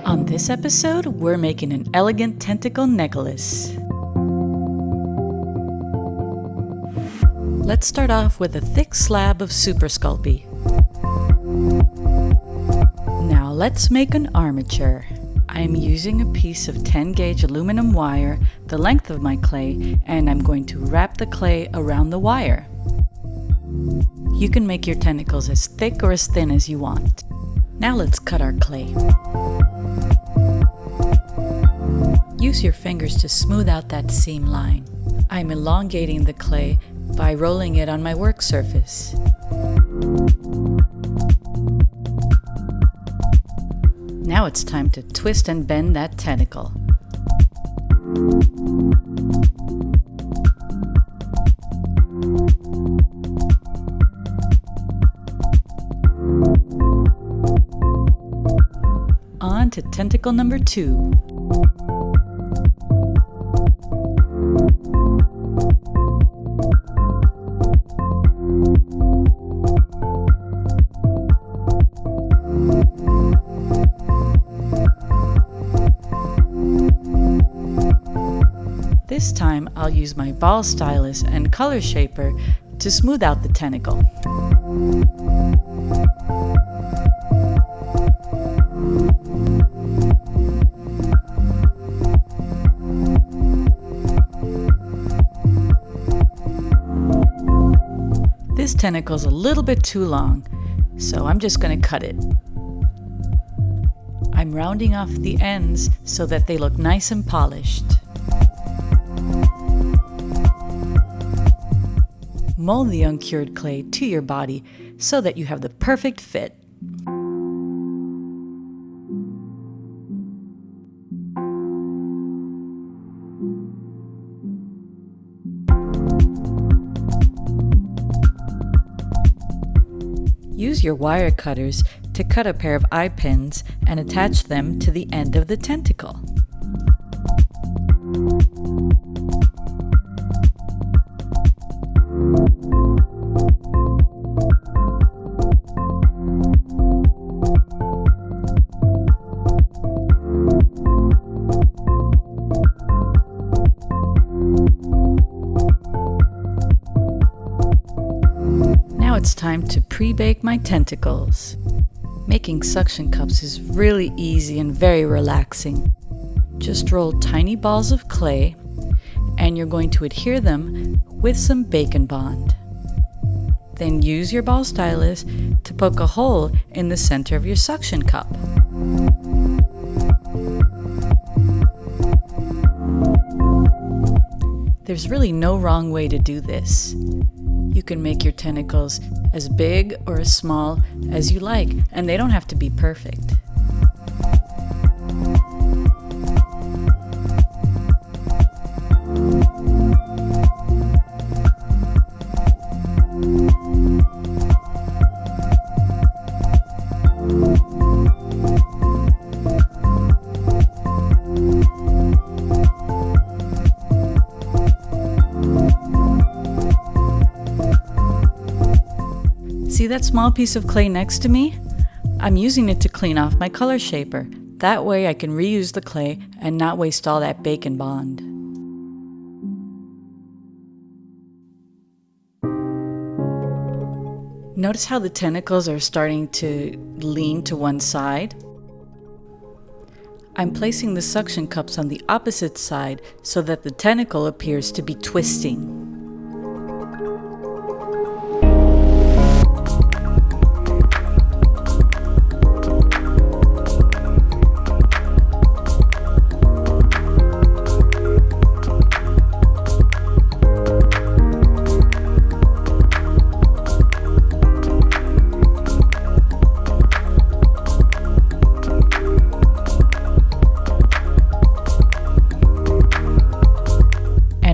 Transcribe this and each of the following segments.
On this episode, we're making an elegant tentacle necklace. Let's start off with a thick slab of Super Sculpey. Now let's make an armature. I'm using a piece of 10 gauge aluminum wire, the length of my clay, and I'm going to wrap the clay around the wire. You can make your tentacles as thick or as thin as you want. Now let's cut our clay. Use your fingers to smooth out that seam line. I'm elongating the clay by rolling it on my work surface. Now it's time to twist and bend that tentacle. On to tentacle number 2. This time I'll use my ball stylus and color shaper to smooth out the tentacle. This tentacle's a little bit too long, so I'm just going to cut it. I'm rounding off the ends so that they look nice and polished. Mold the uncured clay to your body so that you have the perfect fit. Use your wire cutters to cut a pair of eye pins and attach them to the end of the tentacle. It's time to pre-bake my tentacles. Making suction cups is really easy and very relaxing. Just roll tiny balls of clay and you're going to adhere them with some bacon bond. Then use your ball stylus to poke a hole in the center of your suction cup. There's really no wrong way to do this. You can make your tentacles as big or as small as you like, and they don't have to be perfect. See that small piece of clay next to me? I'm using it to clean off my color shaper. That way I can reuse the clay and not waste all that bacon bond. Notice how the tentacles are starting to lean to one side? I'm placing the suction cups on the opposite side so that the tentacle appears to be twisting.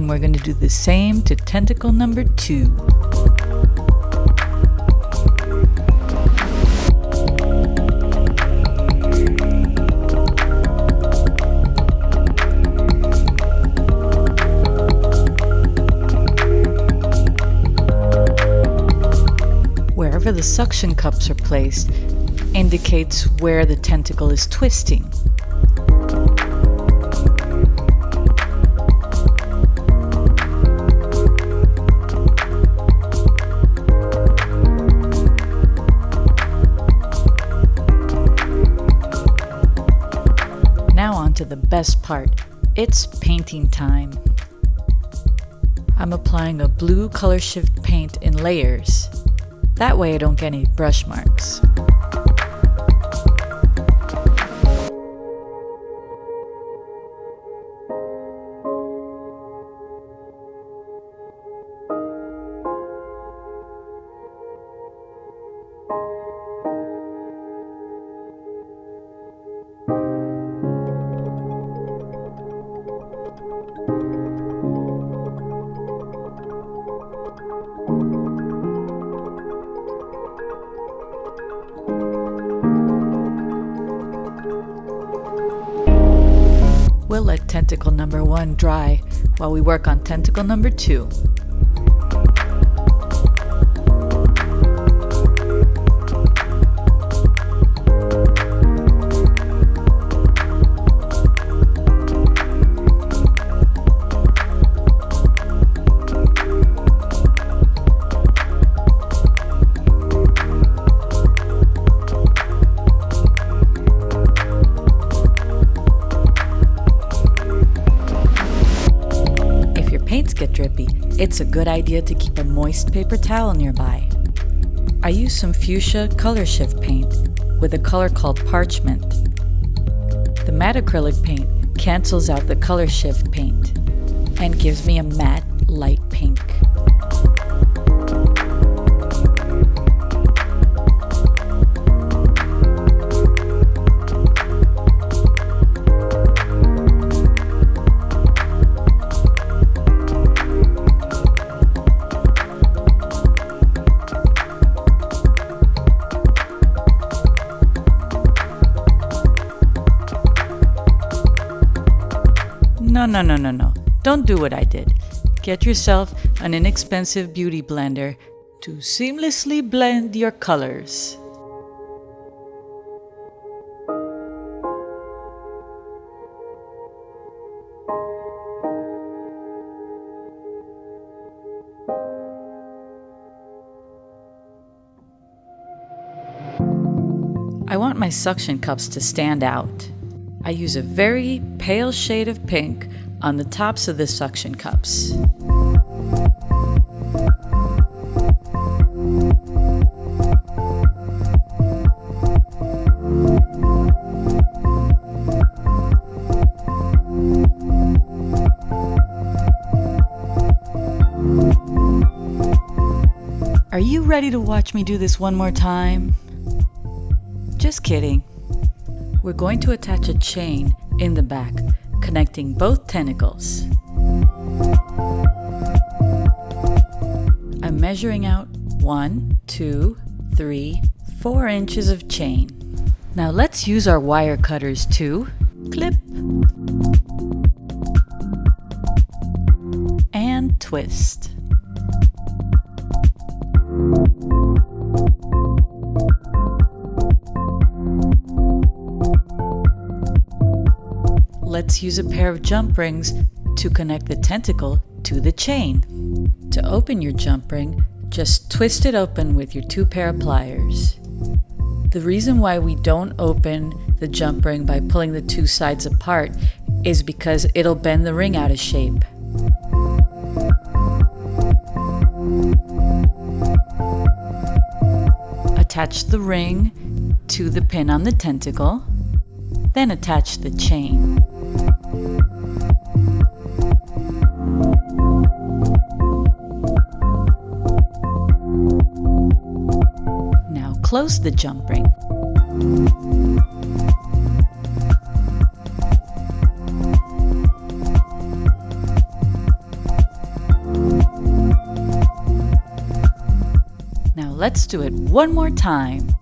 We're going to do the same to tentacle number 2. Wherever the suction cups are placed indicates where the tentacle is twisting. Now on to the best part. It's painting time. I'm applying a blue color shift paint in layers. That way I don't get any brush marks. We'll let tentacle number 1 dry while we work on tentacle number 2. Paints get drippy, it's a good idea to keep a moist paper towel nearby. I use some fuchsia color shift paint with a color called parchment. The matte acrylic paint cancels out the color shift paint and gives me a matte light pink. No. Don't do what I did. Get yourself an inexpensive beauty blender to seamlessly blend your colors. I want my suction cups to stand out. I use a very pale shade of pink on the tops of the suction cups. Are you ready to watch me do this one more time? Just kidding. We're going to attach a chain in the back, connecting both tentacles. I'm measuring out 1, 2, 3, 4 inches of chain. Now let's use our wire cutters to clip and twist. Let's use a pair of jump rings to connect the tentacle to the chain. To open your jump ring, just twist it open with your 2 pair of pliers. The reason why we don't open the jump ring by pulling the 2 sides apart is because it'll bend the ring out of shape. Attach the ring to the pin on the tentacle, then attach the chain. Now close the jump ring. Now let's do it one more time.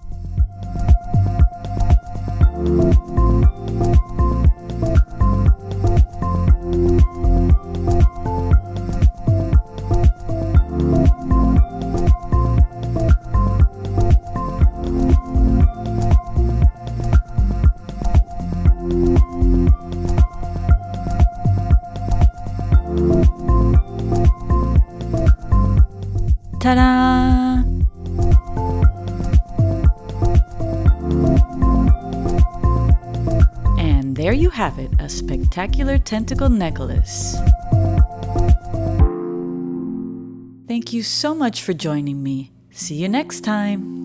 Ta-da! And there you have it, a spectacular tentacle necklace. Thank you so much for joining me. See you next time.